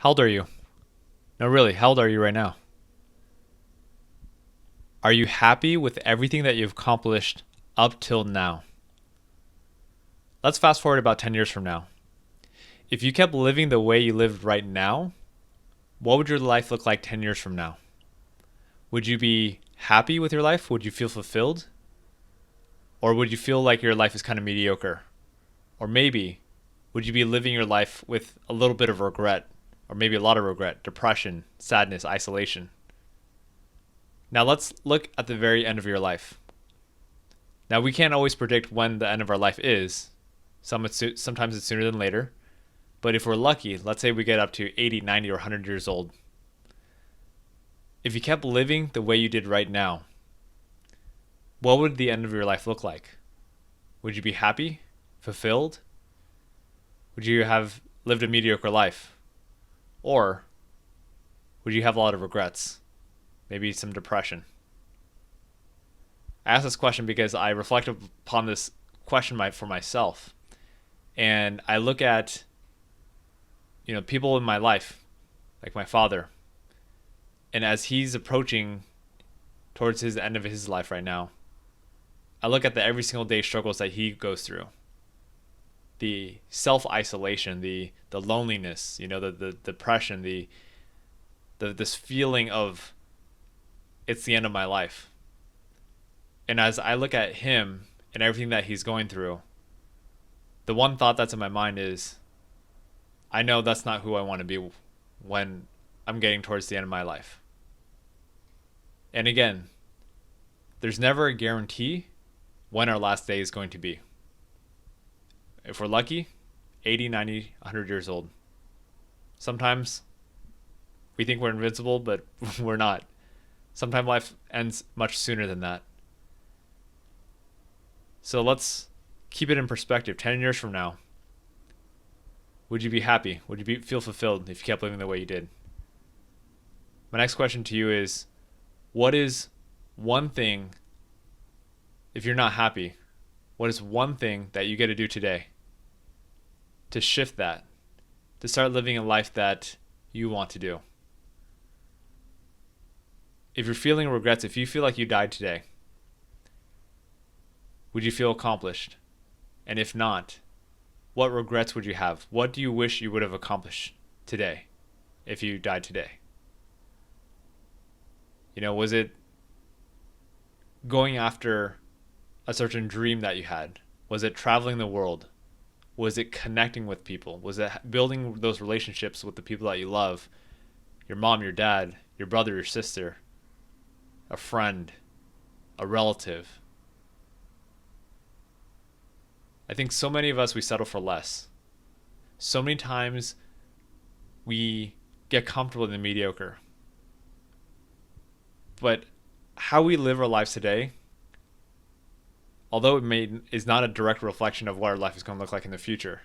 How old are you? No, really, how old are you right now? Are you happy with everything that you've accomplished up till now? Let's fast forward about 10 years from now. If you kept living the way you live right now, what would your life look like 10 years from now? Would you be happy with your life? Would you feel fulfilled? Or would you feel like your life is kind of mediocre? Or maybe, would you be living your life with a little bit of regret? Or maybe a lot of regret, depression, sadness, isolation? Now let's look at the very end of your life. Now we can't always predict when the end of our life is. Sometimes it's sooner than later. But if we're lucky, let's say we get up to 80, 90, or 100 years old. If you kept living the way you did right now, what would the end of your life look like? Would you be happy? Fulfilled? Would you have lived a mediocre life? Or would you have a lot of regrets? Maybe some depression? I ask this question because I reflect upon this question for myself. And I look at, people in my life, like my father. And as he's approaching towards his end of his life right now, I look at the every single day struggles that he goes through. The self-isolation, the loneliness, the depression, this feeling of it's the end of my life. And as I look at him and everything that he's going through, the one thought that's in my mind is, I know that's not who I want to be when I'm getting towards the end of my life. And again, there's never a guarantee when our last day is going to be. If we're lucky, 80, 90, 100 years old. Sometimes we think we're invincible, but we're not. Sometimes life ends much sooner than that. So let's keep it in perspective. 10 years from now, would you be happy? Would you feel fulfilled if you kept living the way you did? My next question to you is, what is one thing, if you're not happy, what is one thing that you get to do today to shift that, to start living a life that you want to do? If you're feeling regrets, if you feel like you died today, would you feel accomplished? And if not, what regrets would you have? What do you wish you would have accomplished today if you died today? Was it going after a certain dream that you had? Was it traveling the world? Was it connecting with people? Was it building those relationships with the people that you love? Your mom, your dad, your brother, your sister, a friend, a relative? I think so many of us, we settle for less. So many times we get comfortable in the mediocre. But how we live our lives today, although is not a direct reflection of what our life is going to look like in the future,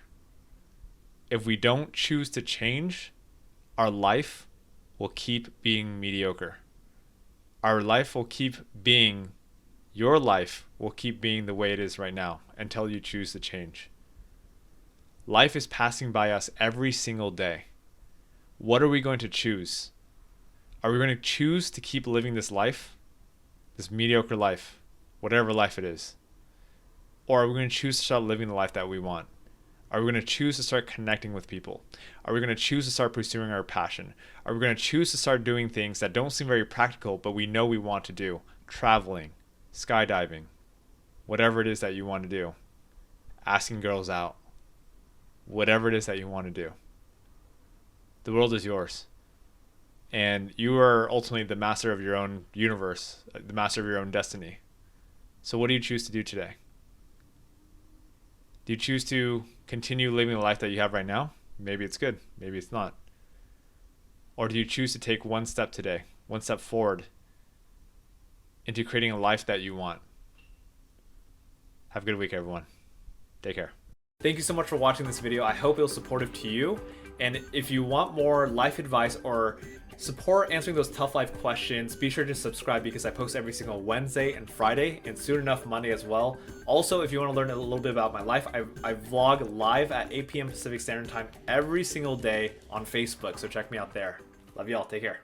if we don't choose to change, our life will keep being mediocre. Our life will keep being, your life will keep being the way it is right now until you choose to change. Life is passing by us every single day. What are we going to choose? Are we going to choose to keep living this life, this mediocre life, whatever life it is? Or are we going to choose to start living the life that we want? Are we going to choose to start connecting with people? Are we going to choose to start pursuing our passion? Are we going to choose to start doing things that don't seem very practical, but we know we want to do? Traveling, skydiving, whatever it is that you want to do. Asking girls out, whatever it is that you want to do. The world is yours. And you are ultimately the master of your own universe, the master of your own destiny. So what do you choose to do today? Do you choose to continue living the life that you have right now? Maybe it's good, maybe it's not. Or do you choose to take one step today, one step forward into creating a life that you want? Have a good week, everyone. Take care. Thank you so much for watching this video. I hope it was supportive to you. And if you want more life advice or support answering those tough life questions, be sure to subscribe because I post every single Wednesday and Friday, and soon enough Monday as well. Also, if you want to learn a little bit about my life, I vlog live at 8 p.m. Pacific Standard Time every single day on Facebook, so check me out there. Love y'all. Take care.